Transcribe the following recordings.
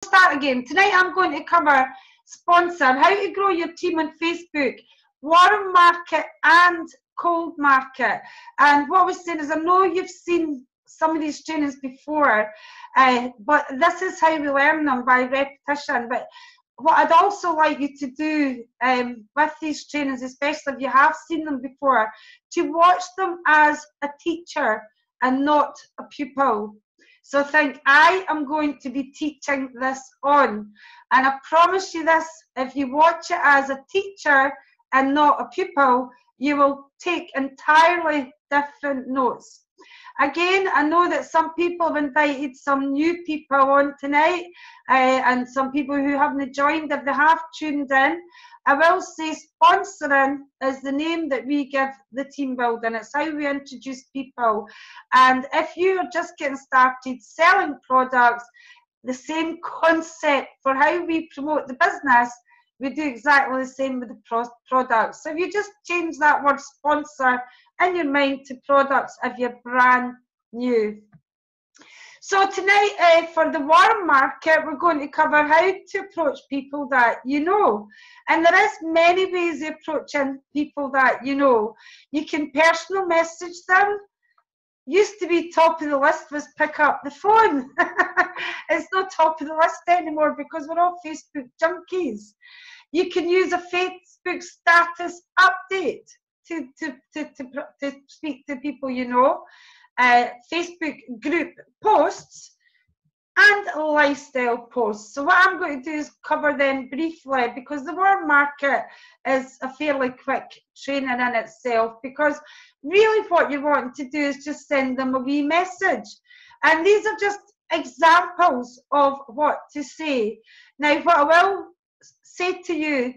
Start again. Tonight I'm going to cover sponsor, how to grow your team on Facebook, warm market and cold market. And what I was saying is, I know you've seen some of these trainings before, but this is how we learn them, by repetition. But what I'd also like you to do with these trainings, especially if you have seen them before, to watch them as a teacher and not a pupil. So think, I am going to be teaching this on, and I promise you this, if you watch it as a teacher and not a pupil, you will take entirely different notes. Again, I know that some people have invited some new people on tonight, and some people who haven't joined, if they have tuned in. I will say sponsoring is the name that we give the team building. It's how we introduce people. And if you're just getting started selling products, the same concept for how we promote the business, we do exactly the same with the products. So if you just change that word sponsor in your mind to products if you're brand new. So tonight, for the warm market, we're going to cover how to approach people that you know. And there is many ways of approaching people that you know. You can personal message them. Used to be top of the list was pick up the phone. It's not top of the list anymore because we're all Facebook junkies. You can use a Facebook status update to speak to people you know. Facebook group posts and lifestyle posts. So what I'm going to do is cover them briefly, because the warm market is a fairly quick training in itself, because really what you want to do is just send them a wee message. And these are just examples of what to say. Now, what I will say to you,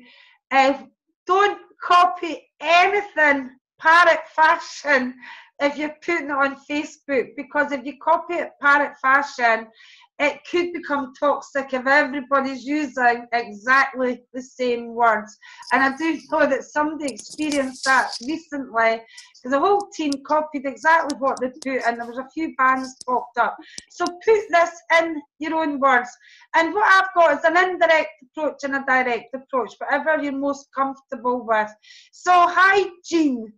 don't copy anything parrot fashion if you're putting it on Facebook, because if you copy it parrot fashion, it could become toxic if everybody's using exactly the same words. And I do know that somebody experienced that recently, because the whole team copied exactly what they put, and there was a few bans popped up. So put this in your own words. And what I've got is an indirect approach and a direct approach, whatever you're most comfortable with. So, hi Jean.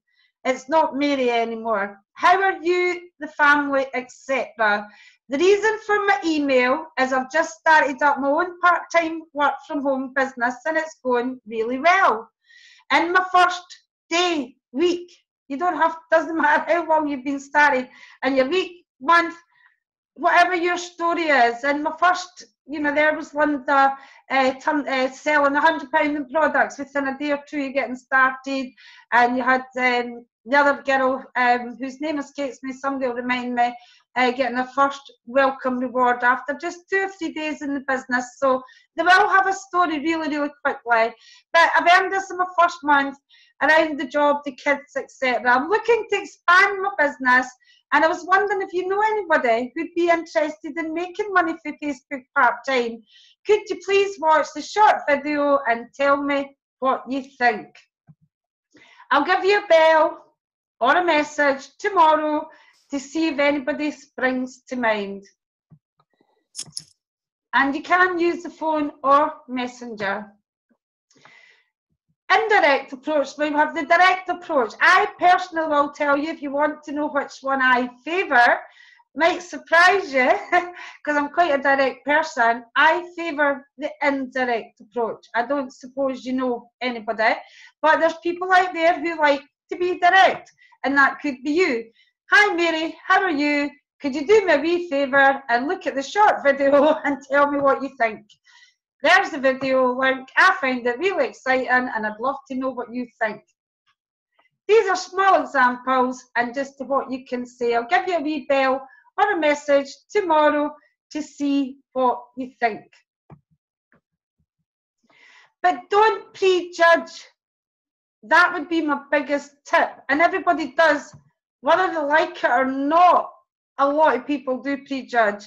It's not Mary anymore. How are you, the family, etc.? The reason for my email is I've just started up my own part-time work from home business, and it's going really well. In my first day, week, doesn't matter how long you've been started, and your week, month, whatever your story is. In my first, there was Linda selling £100 in products within a day or two of getting started, and you had the other girl whose name escapes me, somebody will remind me, getting her first welcome reward after just 2 or 3 days in the business. So they will have a story really, really quickly. But I've earned this in my first month, around the job, the kids, etc. I'm looking to expand my business, and I was wondering if you know anybody who'd be interested in making money for Facebook part-time. Could you please watch the short video and tell me what you think? I'll give you a bell or a message tomorrow to see if anybody springs to mind. And you can use the phone or messenger. Indirect approach, we have the direct approach. I personally will tell you, if you want to know which one I favour, might surprise you, because I'm quite a direct person, I favour the indirect approach. I don't suppose you know anybody, but there's people out there who like to be direct, and that could be you. Hi Mary, how are you? Could you do me a wee favour and look at the short video and tell me what you think? There's the video link. I find it really exciting, and I'd love to know what you think. These are small examples and just what you can say. I'll give you a wee bell or a message tomorrow to see what you think. But don't prejudge. That would be my biggest tip. And everybody does, whether they like it or not. A lot of people do prejudge.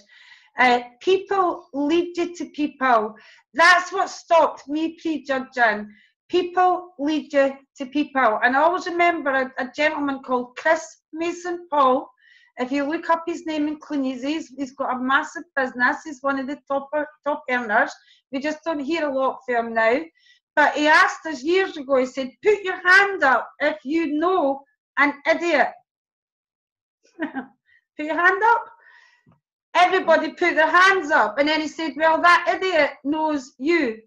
People lead you to people. That's what stopped me prejudging. People lead you to people. And I always remember a gentleman called Chris Mason Paul If you look up his name in Cleaneasy, he's got a massive business. He's one of the top earners. We just don't hear a lot from him now. But he asked us years ago, he said, put your hand up if you know an idiot. Put your hand up. Everybody put their hands up. And then he said, well, that idiot knows you.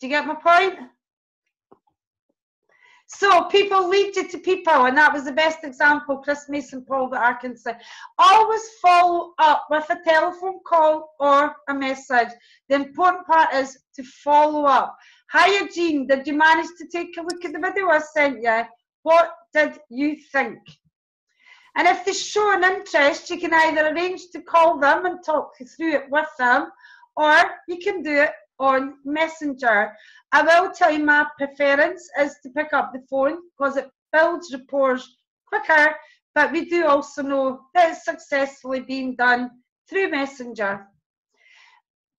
Do you get my point? So people lead you to people, and that was the best example, Chris Mason Paul, that I can say. Always follow up with a telephone call or a message. The important part is to follow up. Hiya, Jean, did you manage to take a look at the video I sent you? What did you think? And if they show an interest, you can either arrange to call them and talk through it with them, or you can do it on Messenger. I will tell you my preference is to pick up the phone because it builds rapport quicker, but we do also know that it's successfully being done through Messenger.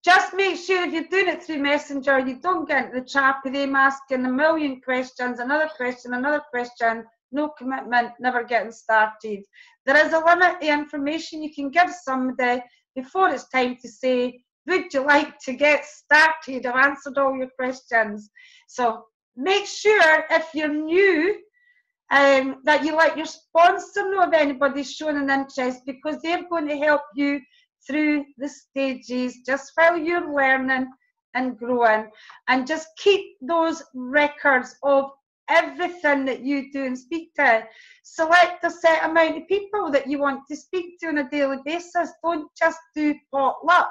Just make sure if you're doing it through Messenger, you don't get into the trap of them asking a million questions, another question, no commitment, never getting started. There is a limit to information you can give somebody before it's time to say, would you like to get started? I've answered all your questions. So make sure if you're new that you let your sponsor know if anybody's showing an interest, because they're going to help you through the stages just while you're learning and growing. And just keep those records of everything that you do and speak to. Select a set amount of people that you want to speak to on a daily basis. Don't just do potluck.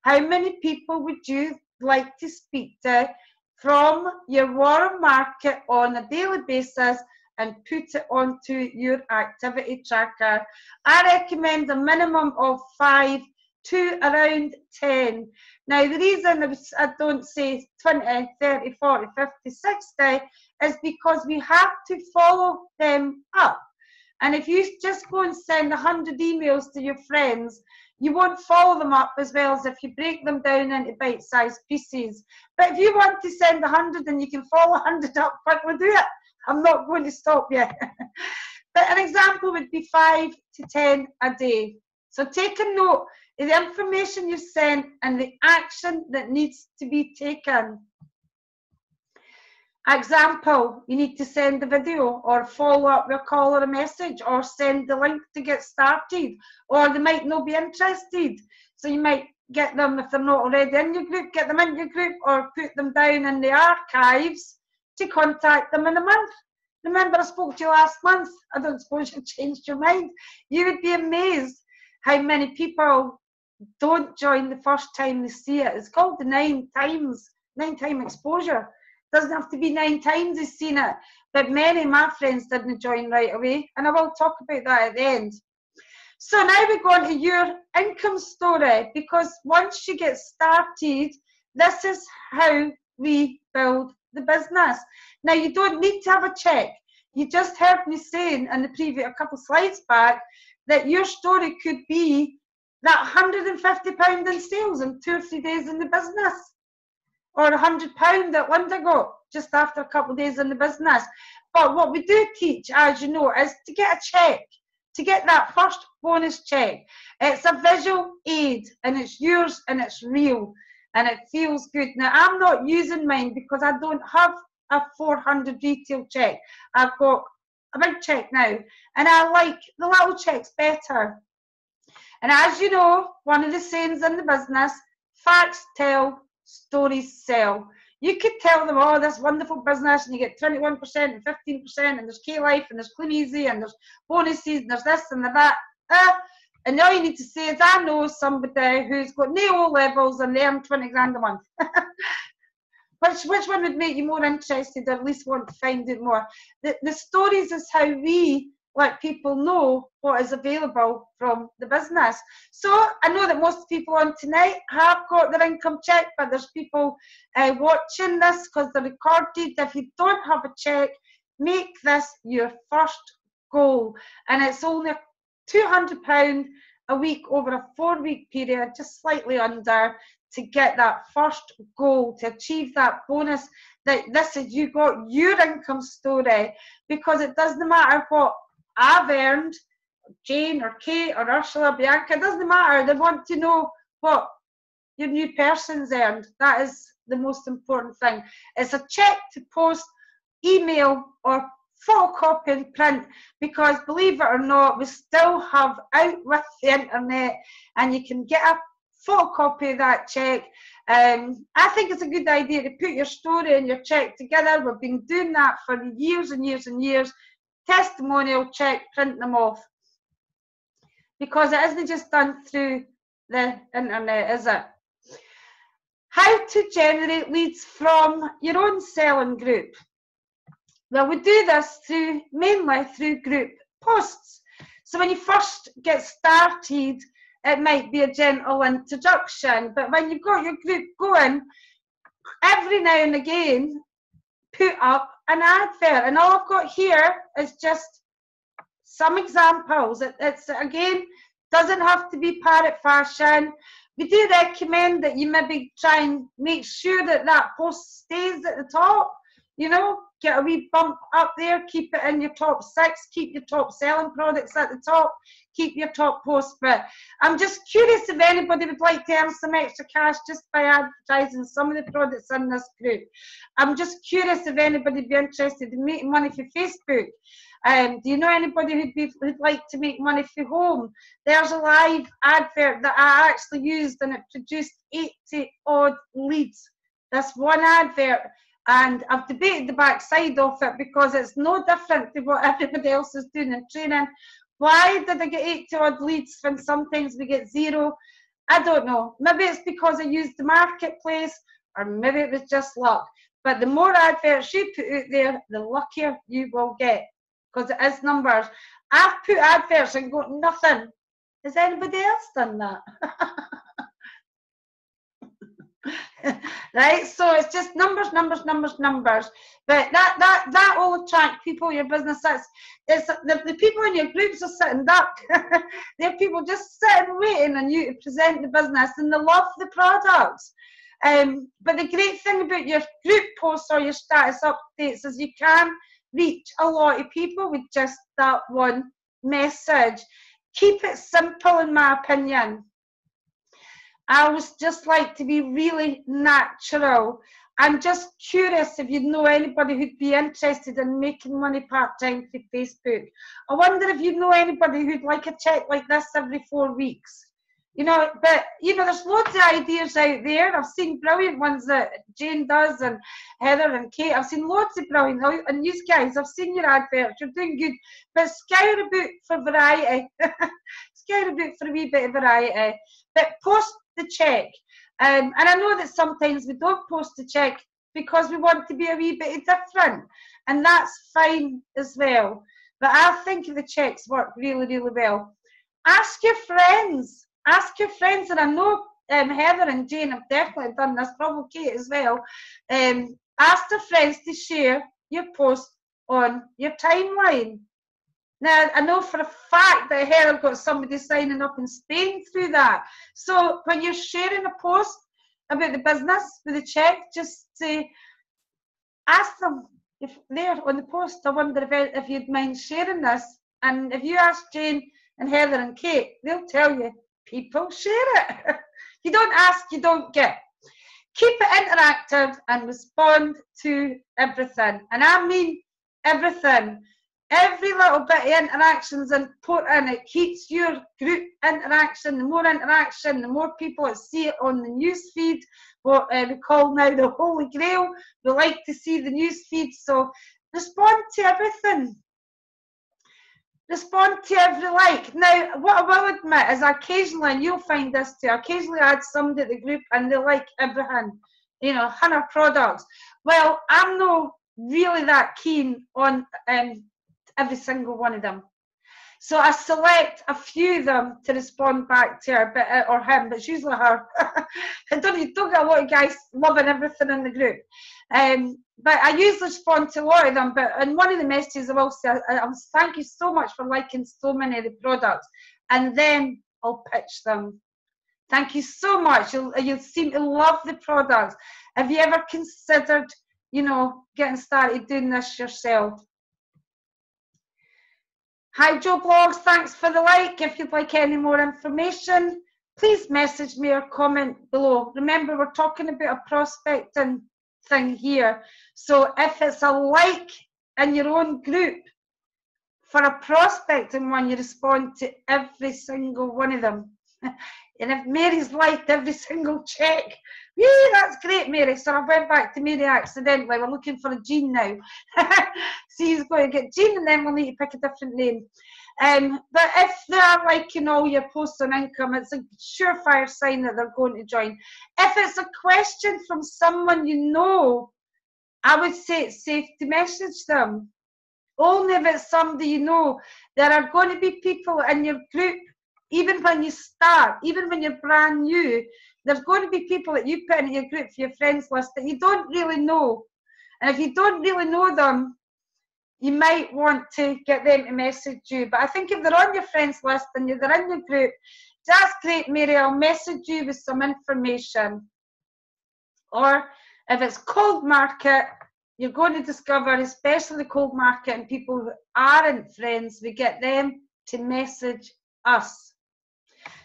How many people would you like to speak to from your warm market on a daily basis and put it onto your activity tracker? I recommend a minimum of 5 to around 10. Now, the reason I don't say 20, 30, 40, 50, 60 is because we have to follow them up. And if you just go and send 100 emails to your friends, you won't follow them up as well as if you break them down into bite-sized pieces. But if you want to send 100 and you can follow 100 up, quickly do it. I'm not going to stop you. But an example would be 5 to 10 a day. So take a note of the information you sent and the action that needs to be taken. Example, you need to send a video or follow up with a call or a message or send the link to get started, or they might not be interested. So you might get them, if they're not already in your group, get them in your group or put them down in the archives to contact them in a month. Remember, I spoke to you last month. I don't suppose you've changed your mind. You would be amazed how many people don't join the first time they see it. It's called the 9 time exposure. Doesn't have to be 9 times they've seen it, but many of my friends didn't join right away, and I will talk about that at the end. So now we go on to your income story, because once you get started, this is how we build the business. Now, you don't need to have a check. You just heard me saying in the previous, a couple slides back, that your story could be that £150 in sales in 2 or 3 days in the business, or £100 that Linda got just after a couple of days in the business. But what we do teach, as you know, is to get a check, to get that first bonus check. It's a visual aid, and it's yours, and it's real, and it feels good. Now, I'm not using mine because I don't have a 400 retail check. I've got a big check now, and I like the little checks better. And as you know, one of the sayings in the business, facts tell, stories sell. You could tell them, oh, this wonderful business, and you get 21% and 15%, and there's K-Life, and there's Cleaneasy, and there's bonuses, and there's this and that. And all you need to say is, I know somebody who's got no O-levels and they earn 20 grand a month. Which one would make you more interested, or at least want to find out more? The stories is how we let people know what is available from the business. So I know that most people on tonight have got their income check, but there's people watching this because they're recorded. If you don't have a check, make this your first goal. And it's only £200 a week over a 4-week period, just slightly under, to get that first goal, to achieve that bonus. That this is, you got your income story, because it doesn't matter what I've earned, Jane or Kate or Ursula, Bianca, it doesn't matter. They want to know what your new person's earned. That is the most important thing. It's a check to post, email, or photocopy and print, because believe it or not, we still have out with the internet, and you can get a photocopy of that check. I think it's a good idea to put your story and your check together. We've been doing that for years and years and years. Testimonial check, print them off, because it isn't just done through the internet, is it? How to generate leads from your own selling group. Well, we do this mainly through group posts. So when you first get started, it might be a gentle introduction, but when you've got your group going, every now and again, put up an advert. And all I've got here is just some examples. It's again, doesn't have to be parrot fashion. We do recommend that you maybe try and make sure that that post stays at the top, you know, get a wee bump up there, keep it in your top 6, keep your top selling products at the top, keep your top post. But I'm just curious if anybody would like to earn some extra cash just by advertising some of the products in this group. I'm just curious if anybody would be interested in making money for Facebook. Do you know anybody who'd like to make money from home? There's a live advert that I actually used, and it produced 80 odd leads. That's one advert, and I've debated the backside of it because it's no different to what everybody else is doing in training. Why did I get 80 odd leads when sometimes we get 0? I don't know. Maybe it's because I used the marketplace, or maybe it was just luck. But the more adverts you put out there, the luckier you will get, because it is numbers. I've put adverts and got nothing. Has anybody else done that? Right, so it's just numbers, numbers, numbers, numbers. But that will attract people in your business. It's the people in your groups are sitting duck. They're people just sitting waiting on you to present the business, and they love the products. But the great thing about your group posts or your status updates is you can reach a lot of people with just that one message. Keep it simple, in my opinion. I always just like to be really natural. I'm just curious if you know anybody who'd be interested in making money part-time through Facebook. I wonder if you know anybody who'd like a check like this every 4 weeks. You know, but, you know, there's loads of ideas out there. I've seen brilliant ones that Jane does, and Heather and Kate. I've seen loads of brilliant, and you guys, I've seen your adverts. You're doing good. But scour about for variety. Scour about for a wee bit of variety. But post the check. And I know that sometimes we don't post the check because we want to be a wee bit different. And that's fine as well. But I think the checks work really, really well. Ask your friends. Ask your friends, and I know Heather and Jane have definitely done this, probably Kate as well. Ask their friends to share your post on your timeline. Now, I know for a fact that Heather got somebody signing up in Spain through that. So when you're sharing a post about the business with a check, just say, ask them if they're on the post. I wonder if you'd mind sharing this. And if you ask Jane and Heather and Kate, they'll tell you. People share it. You don't ask, you don't get. Keep it interactive and respond to everything. And I mean everything. Every little bit of interaction is important. It keeps your group interaction. The more interaction, the more people that see it on the news feed, what we call now the Holy Grail. We like to see the news feed. So respond to everything. Respond to every like. Now, what I will admit is occasionally, and you'll find this too, occasionally I add somebody to the group and they like everything, you know, 100 products. Well, I'm not really that keen on every single one of them. So I select a few of them to respond back to her, or him, but it's usually her. I don't get a lot of guys loving everything in the group. But I usually respond to a lot of them. But in one of the messages, I will say, thank you so much for liking so many of the products. And then I'll pitch them. Thank you so much. You'll seem to love the products. Have you ever considered, you know, getting started doing this yourself? Hi Joe Blogs, thanks for the like. If you'd like any more information, please message me or comment below. Remember, we're talking about a prospecting thing here. So if it's a like in your own group for a prospecting one, you respond to every single one of them. And if Mary's liked every single check, yeah, that's great, Mary. So I went back to Mary accidentally. We're looking for a Jean now. So he's going to get Jean, and then we'll need to pick a different name. But if they're liking all your posts on income, it's a surefire sign that they're going to join. If it's a question from someone you know, I would say it's safe to message them. Only if it's somebody you know. There are going to be people in your group, even when you start, even when you're brand new, there's going to be people that you put in your group for your friends list that you don't really know. And if you don't really know them, you might want to get them to message you. But I think if they're on your friends list and they're in your group, that's great, Mary. I'll message you with some information. Or if it's cold market, you're going to discover, especially the cold market and people who aren't friends, we get them to message us.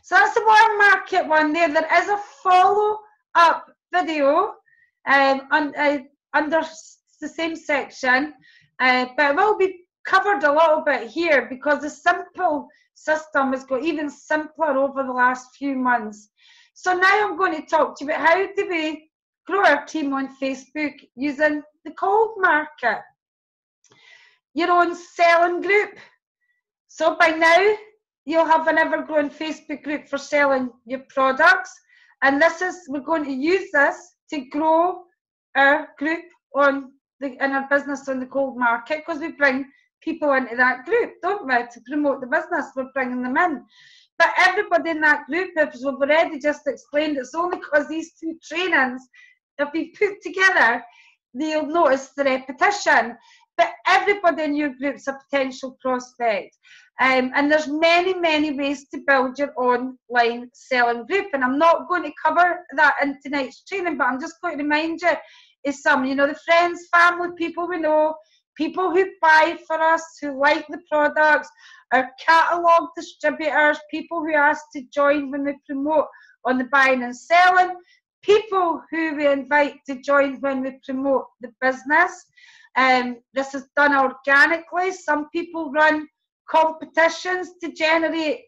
So that's the warm market one there. There is a follow-up video under the same section, but it will be covered a little bit here because the simple system has got even simpler over the last few months. So now I'm going to talk to you about how do we grow our team on Facebook using the cold market. Your own selling group. So by now, you'll have an ever-growing Facebook group for selling your products. And we're going to use this to grow our group in our business on the cold market, because we bring people into that group, don't we, to promote the business. We're bringing them in. But everybody in that group, as we've already just explained, it's only because these two trainings have been put together, you'll notice the repetition. But everybody in your group's a potential prospect. And there's many, many ways to build your online selling group. And I'm not going to cover that in tonight's training, but I'm just going to remind you of some, the friends, family, people we know, people who buy for us, who like the products, our catalogue distributors, people who ask to join when we promote on the buying and selling, people who we invite to join when we promote the business. This is done organically. Some people run competitions to generate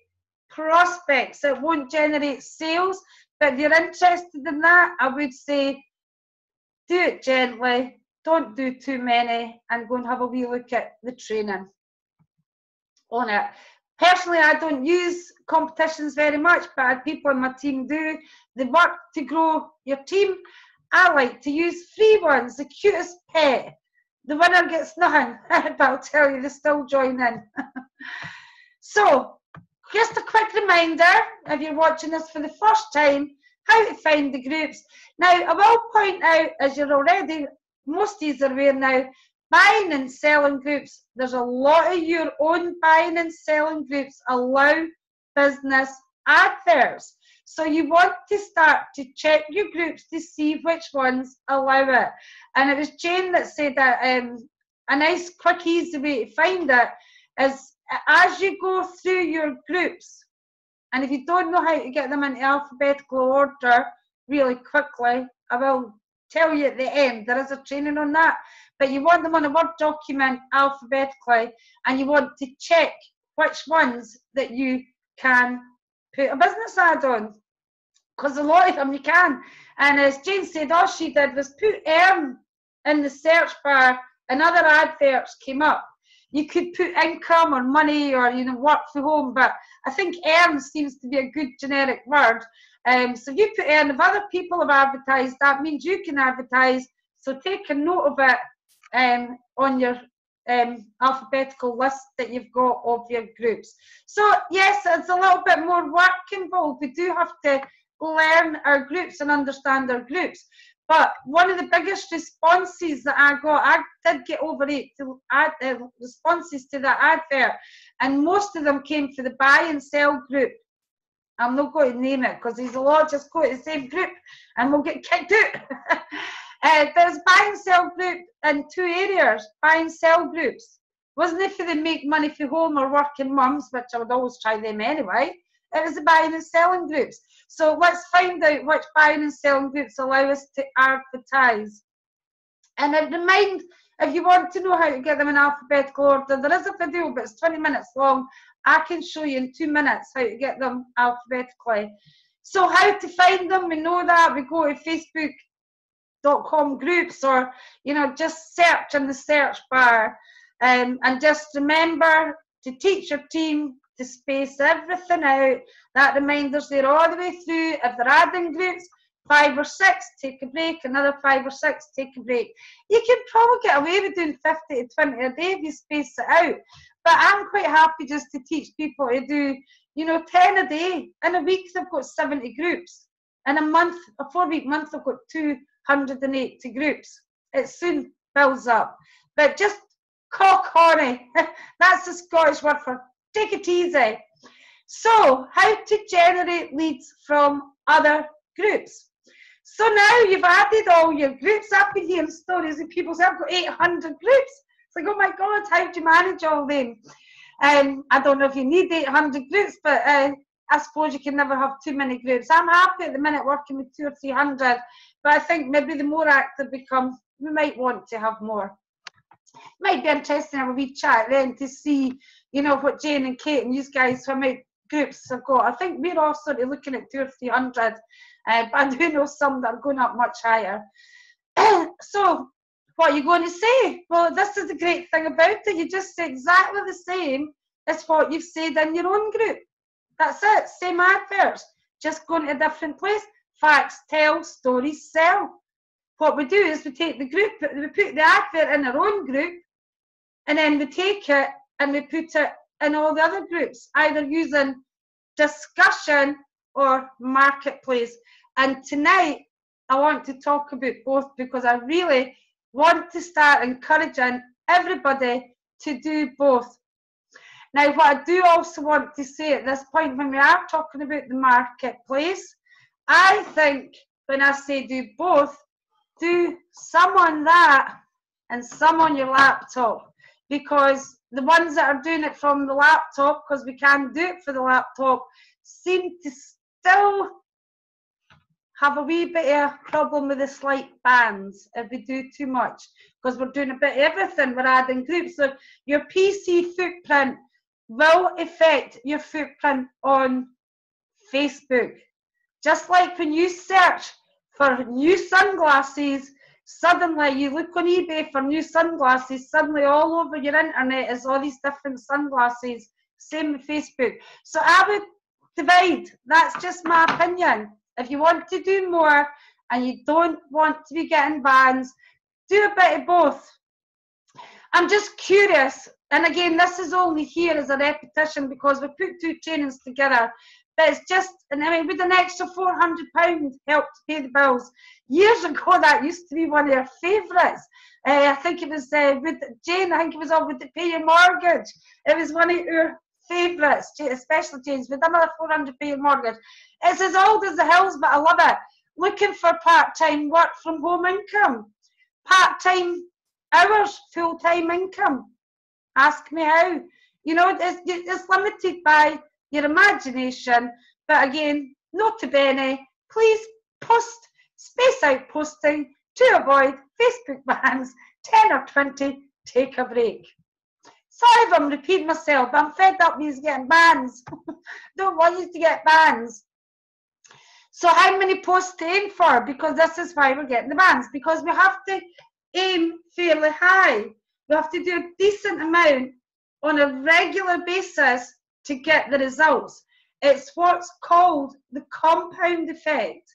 prospects. It won't generate sales, but if you're interested in that, I would say do it gently, don't do too many, and go and have a wee look at the training on it. Personally, I don't use competitions very much, but people on my team do. They work to grow your team. I like to use free ones, the cutest pet. The winner gets nothing, but I'll tell you, they still join in. So, just a quick reminder, if you're watching this for the first time, how to find the groups. Now, I will point out, as you're already, most of you are aware now, buying and selling groups, there's a lot of your own buying and selling groups allow business adverts. So you want to start to check your groups to see which ones allow it. And it was Jane that said that a nice, quick, easy way to find it is as you go through your groups, and if you don't know how to get them into alphabetical order really quickly, I will tell you at the end, there is a training on that, but you want them on a Word document alphabetically, and you want to check which ones that you can put a business ad on, because a lot of them you can. And as Jane said, all she did was put earn in the search bar and other adverts came up. You could put income or money or work from home, but I think earn seems to be a good generic word. So if you put earn, if other people have advertised, that means you can advertise. So take a note of it on your alphabetical list that you've got of your groups. So yes, it's a little bit more work involved. We do have to learn our groups and understand our groups. But one of the biggest responses that I did get over 8 responses to that advert, and most of them came for the buy and sell group. I'm not going to name it because there's a lot just go to the same group and we'll get kicked out. There's buy and sell group in 2 areas, buy and sell groups. Wasn't it for the make money for home or working mums, which I would always try them anyway. It was the buying and selling groups. So let's find out which buying and selling groups allow us to advertise. And I remind, if you want to know how to get them in alphabetical order, there is a video, but it's 20 minutes long. I can show you in 2 minutes how to get them alphabetically. So how to find them, we know that. We go to facebook.com groups, or, you know, just search in the search bar. And just remember to teach your team to space everything out. That reminder's there all the way through. If they're adding groups, 5 or 6, take a break, another 5 or 6, take a break. You can probably get away with doing 50 to 20 a day if you space it out. But I'm quite happy just to teach people to do, you know, 10 a day. In a week, they've got 70 groups. In a month, a 4-week month, they've got 280 groups. It soon builds up. But just cock horny. That's the Scottish word for take it easy. So, how to generate leads from other groups. So now you've added all your groups. I've been hearing stories of people say, I've got 800 groups. It's like, oh my God, how do you manage all them? I don't know if you need 800 groups, but I suppose you can never have too many groups. I'm happy at the minute working with 200 or 300, but I think maybe the more active become, we might want to have more. Might be interesting to have a wee chat then to see, you know, what Jane and Kate and you guys, how many groups have got. I think we're all sort of looking at 200 or 300, but I do know some that are going up much higher. So, what are you going to say? Well, this is the great thing about it. You just say exactly the same as what you've said in your own group. That's it. Same adverts, just going to a different place. Facts tell, stories sell. What we do is we take the group, we put the advert in our own group, and then we take it and we put it in all the other groups, either using discussion or marketplace. And tonight, I want to talk about both because I really want to start encouraging everybody to do both. Now, what I do also want to say at this point, when we are talking about the marketplace, I think when I say do both, do some on that and some on your laptop, because the ones that are doing it from the laptop, because we can't do it for the laptop, seem to still have a wee bit of a problem with the slight bands if we do too much, because we're doing a bit of everything. We're adding groups. So your PC footprint will affect your footprint on Facebook. Just like when you search for new sunglasses, suddenly you look on eBay for new sunglasses, suddenly all over your internet is all these different sunglasses. Same with Facebook. So I would divide. That's just my opinion. If you want to do more and you don't want to be getting bans, do a bit of both. I'm just curious, and again, this is only here as a repetition because we put 2 trainings together, but it's just, and I mean, with an extra £400 help to pay the bills. Years ago, that used to be one of our favourites. I think it was with Jane, I think it was all with the Pay Your Mortgage. It was one of our favourites, especially Jane's, with another £400 Pay Your Mortgage. It's as old as the hills, but I love it. Looking for part-time work from home income. Part-time hours, full-time income. Ask me how. You know, it's limited by your imagination, but again, nota bene, please post, space out posting to avoid Facebook bans. 10 or 20, take a break. Sorry if I'm repeating myself, but I'm fed up with you getting bans. Don't want you to get bans. So how many posts to aim for? Because this is why we're getting the bans. Because we have to aim fairly high. We have to do a decent amount on a regular basis to get the results. It's what's called the compound effect.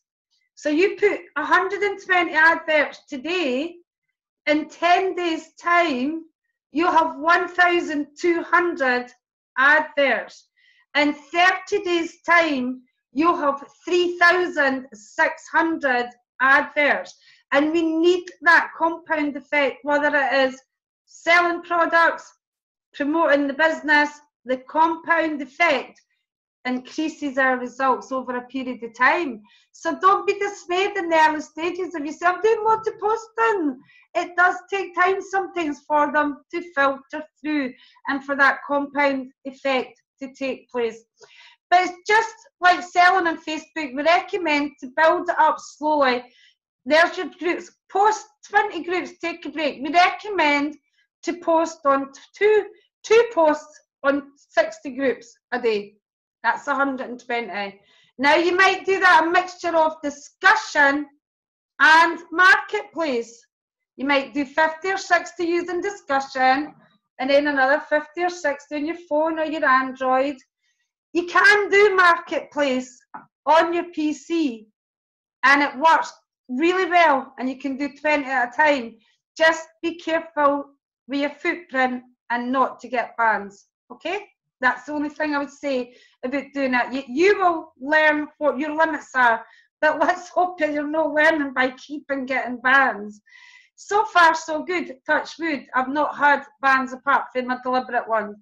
So you put 120 adverts today, in 10 days' time, you'll have 1,200 adverts. In 30 days' time, you'll have 3,600 adverts. And we need that compound effect, whether it is selling products, promoting the business. The compound effect increases our results over a period of time. So don't be dismayed in the early stages of yourself. Doing loads of posting. It does take time sometimes for them to filter through and for that compound effect to take place. But it's just like selling on Facebook. We recommend to build it up slowly. There's your groups. Post 20 groups, take a break. We recommend to post on two posts on 60 groups a day. That's 120. Now you might do that a mixture of discussion and marketplace. You might do 50 or 60 using discussion and then another 50 or 60 on your phone or your Android. You can do marketplace on your PC and it works really well and you can do 20 at a time. Just be careful with your footprint and not to get bans, okay? That's the only thing I would say about doing it. You will learn what your limits are, but let's hope that you're not learning by keeping getting bans. So far, so good. Touch wood. I've not had bans apart from a deliberate one.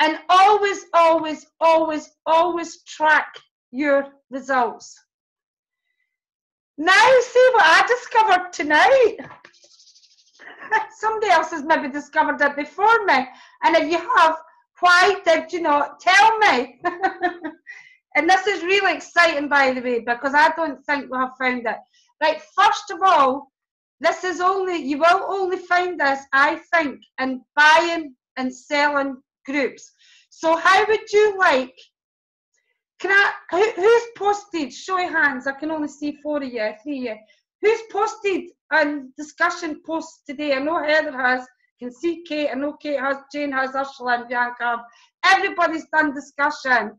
And always, always, always, always track your results. Now, see what I discovered tonight. Somebody else has maybe discovered it before me. And if you have, why did you not tell me? And this is really exciting, by the way, because I don't think we have found it. Right, first of all, this is only, you will only find this, I think, in buying and selling groups. So how would you like, who's posted, show your hands, I can only see 4 of you, 3 of you. Who's posted on discussion posts today? I know Heather has, I can see Kate, I know Kate has, Jane has, Ursula and Bianca. Everybody's done discussion.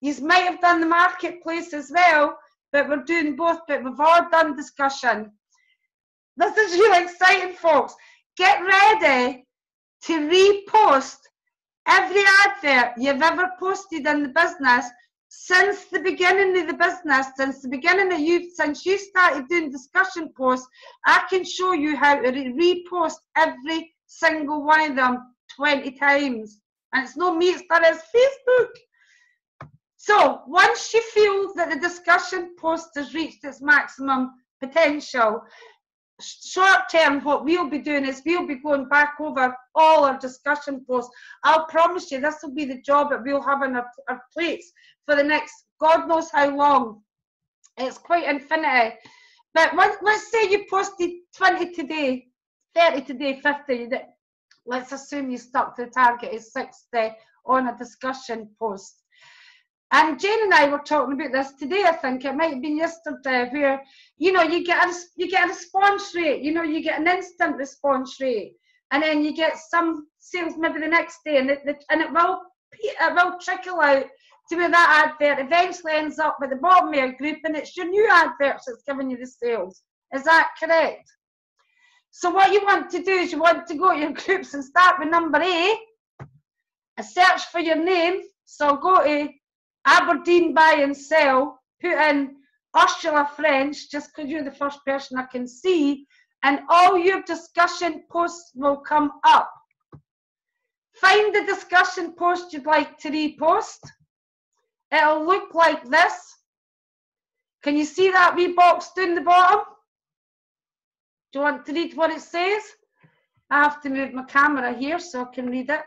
You might have done the marketplace as well, but we're doing both, but we've all done discussion. This is really exciting, folks. Get ready to repost every advert you've ever posted in the business since the beginning of the business, since you started doing discussion posts. I can show you how to repost every single one of them 20 times. And it's not me, it's done as Facebook. So once you feel that the discussion post has reached its maximum potential, short term, what we'll be doing is we'll be going back over all our discussion posts. I'll promise you this will be the job that we'll have on our plates for the next God knows how long. It's quite infinity. But let's say you posted 20 today, 30 today, 50. Let's assume you stuck to the target is 60 on a discussion post. And Jane and I were talking about this today, I think. It might have been yesterday, where, you know, you get a response rate, you know, you get an instant response rate. And then you get some sales maybe the next day, and it will trickle out to where that advert eventually ends up at the bottom of your group, and it's your new adverts that's giving you the sales. Is that correct? So what you want to do is you want to go to your groups and start with number A, a search for your name. So go to Aberdeen Buy and Sell, put in Ursula French, just because you're the first person I can see, and all your discussion posts will come up. Find the discussion post you'd like to repost. It'll look like this. Can you see that wee box down the bottom? Do you want to read what it says? I have to move my camera here so I can read it.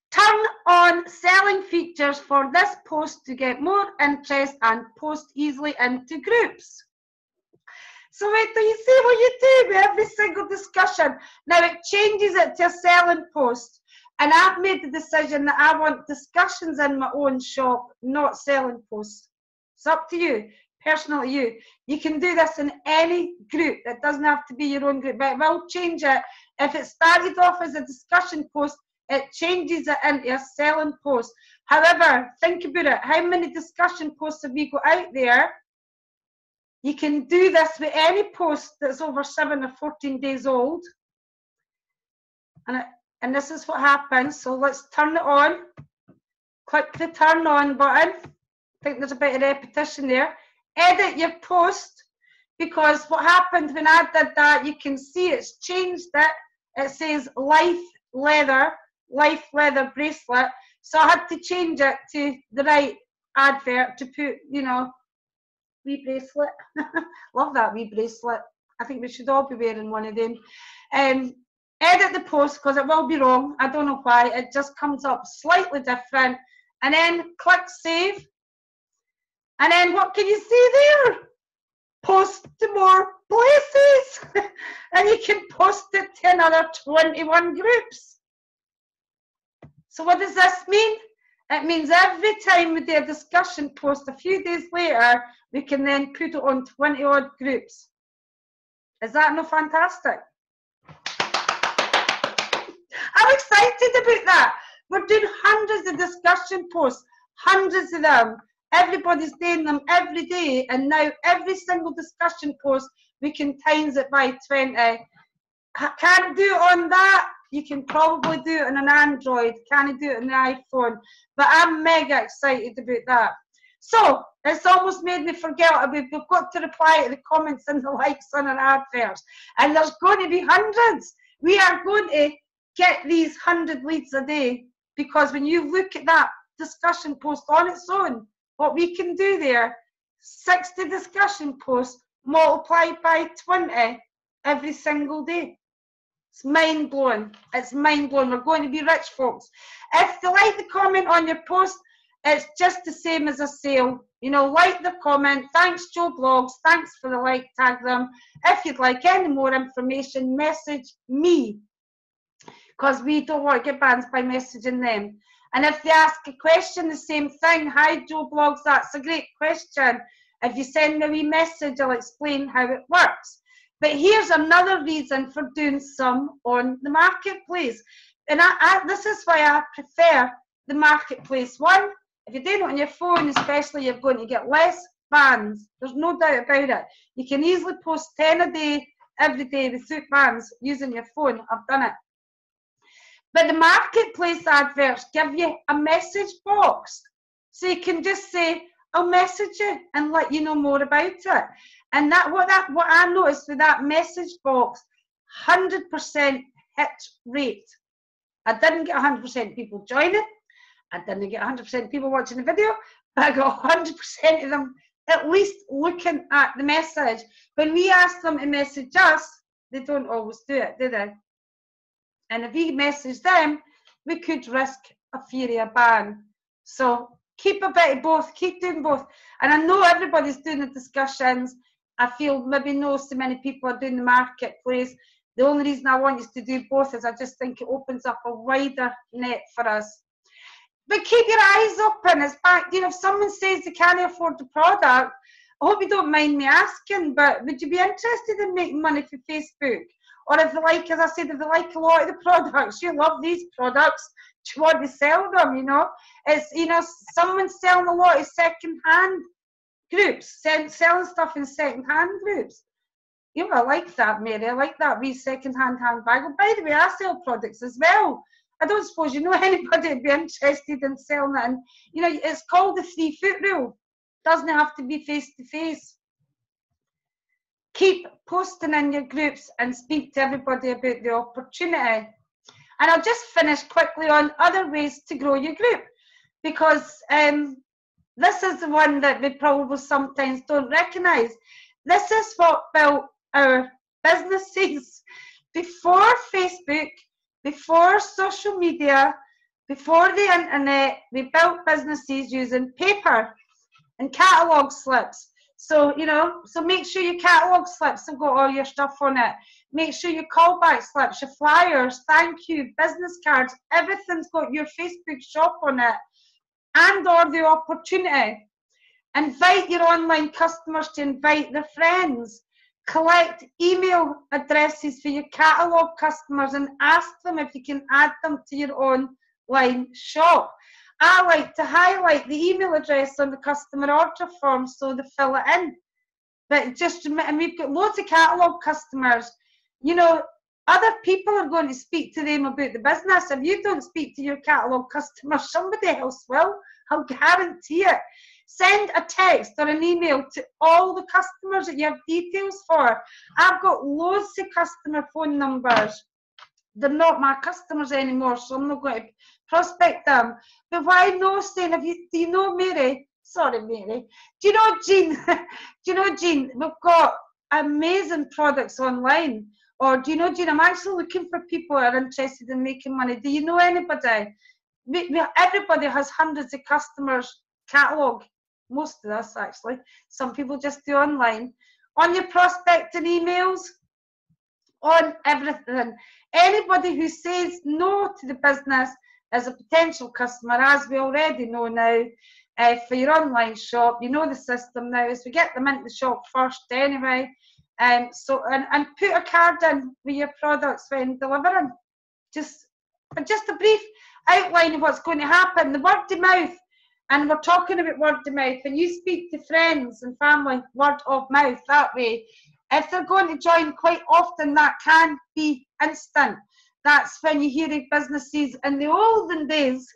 Turn on selling features for this post to get more interest and post easily into groups. So wait till you see what you do with every single discussion. Now it changes it to a selling post. And I've made the decision that I want discussions in my own shop, not selling posts. It's up to you, personal to you. You can do this in any group. It doesn't have to be your own group, but it will change it. If it started off as a discussion post, it changes it into a selling post. However, think about it. How many discussion posts have we got out there? You can do this with any post that's over 7 or 14 days old. And this is what happens. So let's turn it on. Click the turn on button. I think there's a bit of repetition there. Edit your post, because what happened when I did that, you can see it's changed it. It says life leather bracelet. So I had to change it to the right advert to put, you know, wee bracelet. Love that wee bracelet. I think we should all be wearing one of them. Edit the post because it will be wrong. I don't know why. It just comes up slightly different. And then click save. And then what can you see there? Post to more places. And you can post it to another 21 groups. So what does this mean? It means every time we do a discussion post a few days later, we can then put it on 20 odd groups. Is that not fantastic? I'm excited about that. We're doing hundreds of discussion posts, hundreds of them. Everybody's doing them every day, and now every single discussion post, we can times it by 20. Can't do it on that. You can probably do it on an Android. Can't do it on an iPhone. But I'm mega excited about that. So, it's almost made me forget about we've got to reply to the comments and the likes on our adverts. And there's going to be hundreds. We are going to get these 100 leads a day, because when you look at that discussion post on its own, what we can do there, 60 discussion posts multiplied by 20 every single day. It's mind blowing. It's mind blowing. We're going to be rich, folks. If they like the comment on your post, it's just the same as a sale. You know, like the comment. Thanks, Joe Blogs. Thanks for the like. Tag them. If you'd like any more information, message me, because we don't want to get banned by messaging them. And if they ask a question, the same thing. Hi, Joe Blogs. That's a great question. If you send me a wee message, I'll explain how it works. But here's another reason for doing some on the marketplace. And this is why I prefer the marketplace. One, if you're doing it on your phone, especially, you're going to get less bans. There's no doubt about it. You can easily post 10 a day, every day, without bans using your phone. I've done it. But the marketplace adverts give you a message box. So you can just say, I'll message you and let you know more about it. And what I noticed with that message box, 100% hit rate. I didn't get 100% people joining. I didn't get 100% people watching the video, but I got 100% of them at least looking at the message. When we ask them to message us, they don't always do it, do they? And if we message them, we could risk a fear of a ban. So keep a bit of both, keep doing both. And I know everybody's doing the discussions. I feel maybe not so many people are doing the marketplace. The only reason I want you to do both is I just think it opens up a wider net for us. But keep your eyes open. It's back, you know, if someone says they can't afford the product, I hope you don't mind me asking, but would you be interested in making money for Facebook? Or if they like, as I said, if they like a lot of the products, you love these products, do you want to sell them, you know? It's, you know, someone's selling a lot of second-hand groups, selling stuff in second-hand groups. You know, I like that, Mary. I like that wee second-hand handbag. Oh, by the way, I sell products as well. I don't suppose you know anybody would be interested in selling it. And, you know, it's called the 3-foot rule. Doesn't have to be face-to-face. Keep posting in your groups and speak to everybody about the opportunity. And I'll just finish quickly on other ways to grow your group, because this is the one that we probably sometimes don't recognise. This is what built our businesses. Before Facebook, before social media, before the internet, we built businesses using paper and catalogue slips. So, you know, so make sure your catalogue slips have got all your stuff on it. Make sure your callback slips, your flyers, thank you, business cards, everything's got your Facebook shop on it, and or the opportunity. Invite your online customers to invite their friends. Collect email addresses for your catalogue customers and ask them if you can add them to your online shop. I like to highlight the email address on the customer order form so they fill it in. But just, and we've got loads of catalogue customers. You know, other people are going to speak to them about the business. If you don't speak to your catalogue customers, somebody else will. I'll guarantee it. Send a text or an email to all the customers that you have details for. I've got loads of customer phone numbers they're not my customers anymore, so I'm not going to prospect them. But what I know, saying, do you know Mary? Sorry, Mary. Do you know Jean? Do you know Jean? We've got amazing products online. Or do you know, Jean, I'm actually looking for people who are interested in making money. Do you know anybody? Everybody has hundreds of customers catalogue. Most of us, actually. Some people just do online. On your prospecting emails, on everything. Anybody who says no to the business is a potential customer, as we already know now, for your online shop. You know the system now is we get them into the shop first anyway. And put a card in with your products when delivering. Just a brief outline of what's going to happen. The word of mouth, and we're talking about word of mouth. When you speak to friends and family, word of mouth that way. If they're going to join, quite often that can be instant. That's when you hear of businesses in the olden days,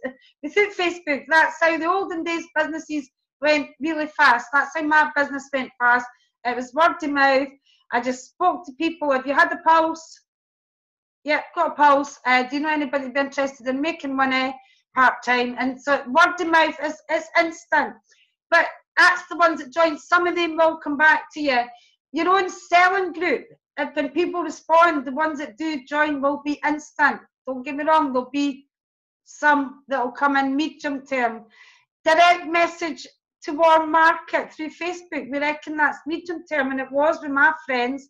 without Facebook, that's how the olden days businesses went really fast. That's how my business went fast. It was word of mouth. I just spoke to people. If you had a pulse, yeah, got a pulse. Do you know anybody who'd be interested in making money part-time? And so word of mouth is instant. But that's the ones that join. Some of them will come back to you. Your own selling group, if when people respond, the ones that do join will be instant. Don't get me wrong, there'll be some that will come in medium term. Direct message to warm market through Facebook, we reckon that's medium term, and it was with my friends.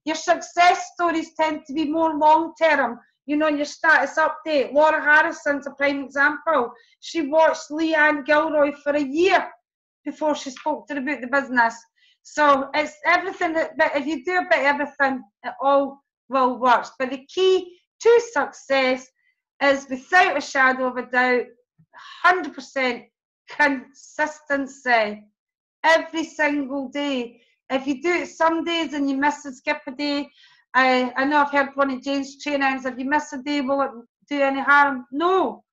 Your success stories tend to be more long term. You know, in your status update, Laura Harrison's a prime example. She watched Leanne Gilroy for a year before she spoke to her about the business. So it's everything, but if you do a bit of everything, it all will work. But the key to success is, without a shadow of a doubt, 100% consistency. Every single day. If you do it some days and you miss and skip a day, I know I've heard one of Jane's trainings, if you miss a day, will it do any harm? No,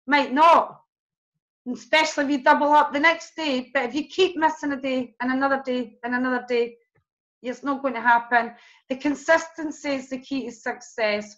might not. Especially if you double up the next day. But if you keep missing a day and another day and another day, it's not going to happen. The consistency is the key to success.